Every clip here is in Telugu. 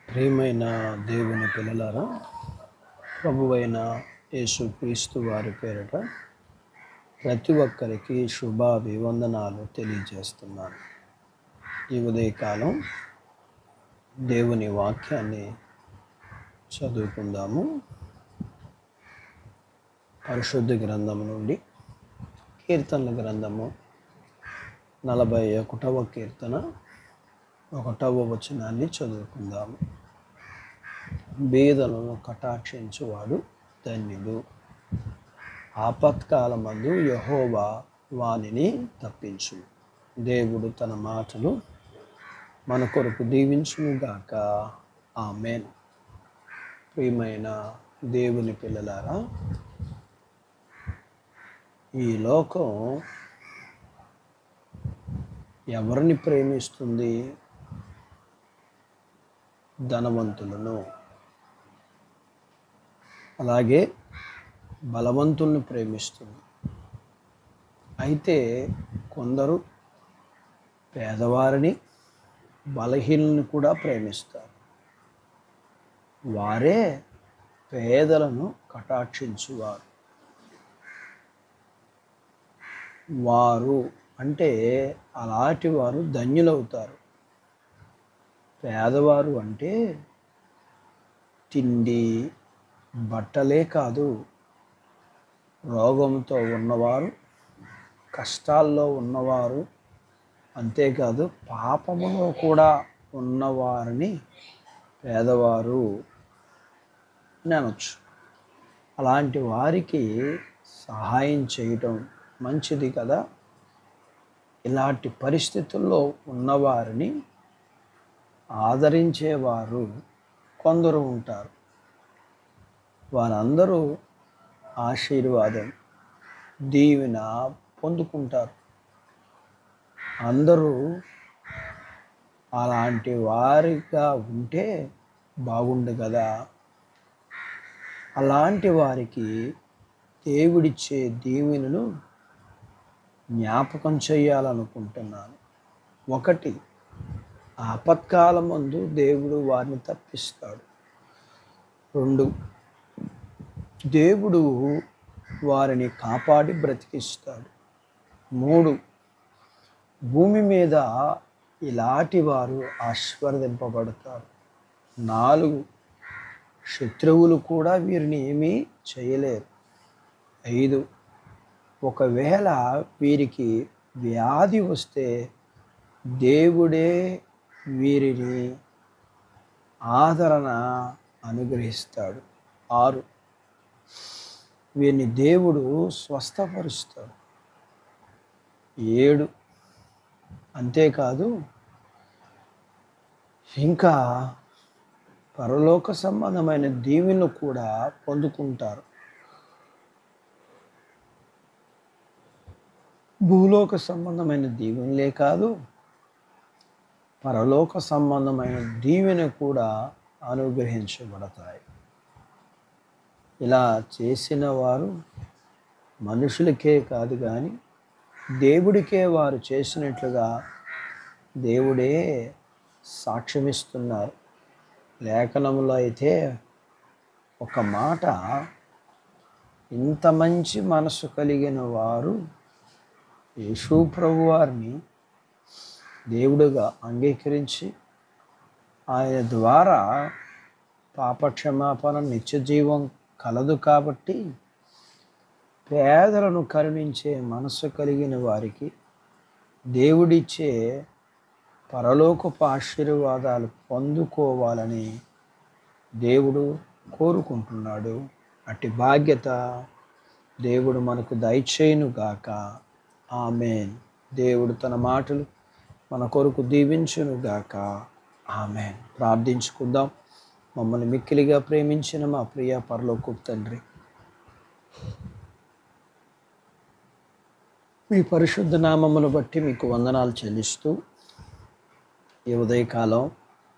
ప్రియమైన దేవుని పిల్లలారా, ప్రభువైన యేసుక్రీస్తు వారి పేరిట ప్రతి ఒక్కరికి శుభాభివందనాలు తెలియజేస్తున్నాను. ఈ ఉదయకాలం దేవుని వాక్యాన్ని చదువుకుందాము. పరిశుద్ధ గ్రంథము నుండి కీర్తనల గ్రంథము 41వ కీర్తన 1వ వచనాన్ని చదువుకుందాము. బీదలను కటాక్షించువాడు ధన్యుడు. ఆపత్కాలమందు యెహోవా వానిని తప్పించును. దేవుడు తన మాటలు మన కొరకు దీవించునుగాక. ఆమేన్. ప్రియమైన దేవుని పిల్లలారా, ఈ లోకం ఎవరిని ప్రేమిస్తుంది? ధనవంతులను, అలాగే బలవంతులను ప్రేమిస్తుంది. అయితే కొందరు పేదవారిని, బలహీనులను కూడా ప్రేమిస్తారు. వారే పేదలను కటాక్షించువారు. వారు అంటే అలాంటి వారు ధన్యులవుతారు. పేదవారు అంటే తిండి బట్టలే కాదు, రోగంతో ఉన్నవారు, కష్టాల్లో ఉన్నవారు, అంతేకాదు పాపములో కూడా ఉన్నవారిని పేదవారు అని అనొచ్చు. అలాంటి వారికి సహాయం చేయటం మంచిది కదా. ఇలాంటి పరిస్థితుల్లో ఉన్నవారిని ఆదరించేవారు కొందరు ఉంటారు. వారందరూ ఆశీర్వాదం, దీవెన పొందుకుంటారు. అందరూ అలాంటి వారిగా ఉంటే బాగుండు కదా. అలాంటి వారికి దేవుడిచ్చే దీవెనను జ్ఞాపకం చేయాలనుకుంటున్నాను. 1, ఆపత్కాలమందు దేవుడు వారిని తప్పిస్తాడు. 2, దేవుడు వారిని కాపాడి బ్రతికిస్తాడు. 3, భూమి మీద ఇలాంటి వారు ఆశీర్వదింపబడతారు. 4, శత్రువులు కూడా వీరిని ఏమీ చేయలేరు. 5, ఒకవేళ వీరికి వ్యాధి వస్తే దేవుడే వీరిని ఆదరణ అనుగ్రహిస్తాడు. 6, వీరిని దేవుడు స్వస్థపరుస్తాడు. 7, అంతేకాదు ఇంకా పరలోక సంబంధమైన దీవెనలు కూడా పొందుకుంటారు. భూలోక సంబంధమైన దీవెనలే కాదు, పరలోక సంబంధమైన దీవెన కూడా అనుగ్రహించబడతాయి. ఇలా చేసిన వారు మనుషులకే కాదు కానీ దేవుడికే వారు చేసినట్లుగా దేవుడే సాక్ష్యమిస్తున్నారు. లేఖనంలో అయితే ఒక మాట, ఇంత మంచి మనసు కలిగిన వారు యేసు ప్రభు వారిని దేవుడుగా అంగీకరించి ఆయన ద్వారా పాపక్షమాపణ నిత్య జీవం కలదు కాబట్టి పేదలను కరుణించే మనసు కలిగిన వారికి దేవుడిచ్చే పరలోకపు ఆశీర్వాదాలు పొందుకోవాలని దేవుడు కోరుకుంటున్నాడు. అట్టి బాధ్యత దేవుడు మనకు దయచేయునుగాక. ఆమేన్. దేవుడు తన మాటలు మన కొరకు దీవించునుగాక. ఆమేన్. ప్రార్థించుకుందాం. మమ్మల్ని మిక్కిలిగా ప్రేమించిన మా ప్రియ పరలోకపు తండ్రి, మీ పరిశుద్ధ నామమును బట్టి మీకు వందనాలు చెల్లిస్తూ ఈ ఉదయకాలం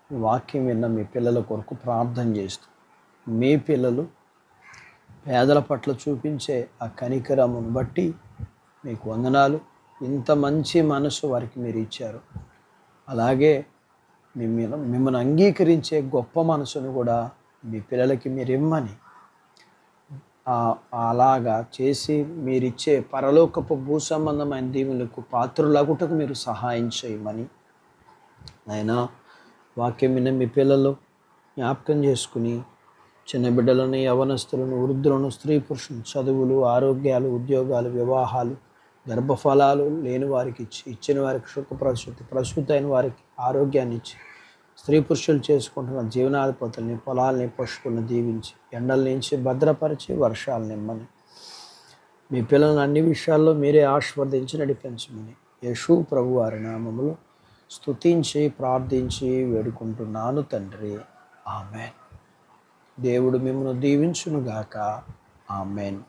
వాక్యం విన్న మీ పిల్లల కొరకు ప్రార్థన చేస్తూ, మీ పిల్లలు పేదల పట్ల చూపించే ఆ కనికరమును బట్టి మీకు వందనాలు. ఇంత మంచి మనసు వారికి మీరు ఇచ్చారు. అలాగే మిమ్మల్ని అంగీకరించే గొప్ప మనసును కూడా మీ పిల్లలకి మీరు ఇమ్మని, అలాగా చేసి మీరిచ్చే పరలోకపు భూ సంబంధమైన దీవులకు పాత్రులగుటకు మీరు సహాయం చేయమని నాయనా, వాక్యం విన్న మీ పిల్లలు జ్ఞాపకం చేసుకుని చిన్న బిడ్డలను, యవనస్తులను, వృద్ధులను, స్త్రీ పురుషులను, చదువులు, ఆరోగ్యాలు, ఉద్యోగాలు, వివాహాలు, గర్భఫలాలు లేని వారికి ఇచ్చి, ఇచ్చిన వారికి ప్రసూతి అయిన వారికి ఆరోగ్యాన్ని ఇచ్చి, స్త్రీ పురుషులు చేసుకుంటున్న జీవనాధిపతుల్ని, పొలాల్ని, పశువులను దీవించి, ఎండల నుంచి భద్రపరిచి వర్షాలు నిమ్మని, మీ పిల్లలను అన్ని విషయాల్లో మీరే ఆశీర్వదించి నడిపించమని యేసు ప్రభు వారి నామములో స్తుతించి ప్రార్థించి వేడుకుంటున్నాను తండ్రి. ఆమెన్. దేవుడు మిమ్మల్ని దీవించునుగాక. ఆమెన్.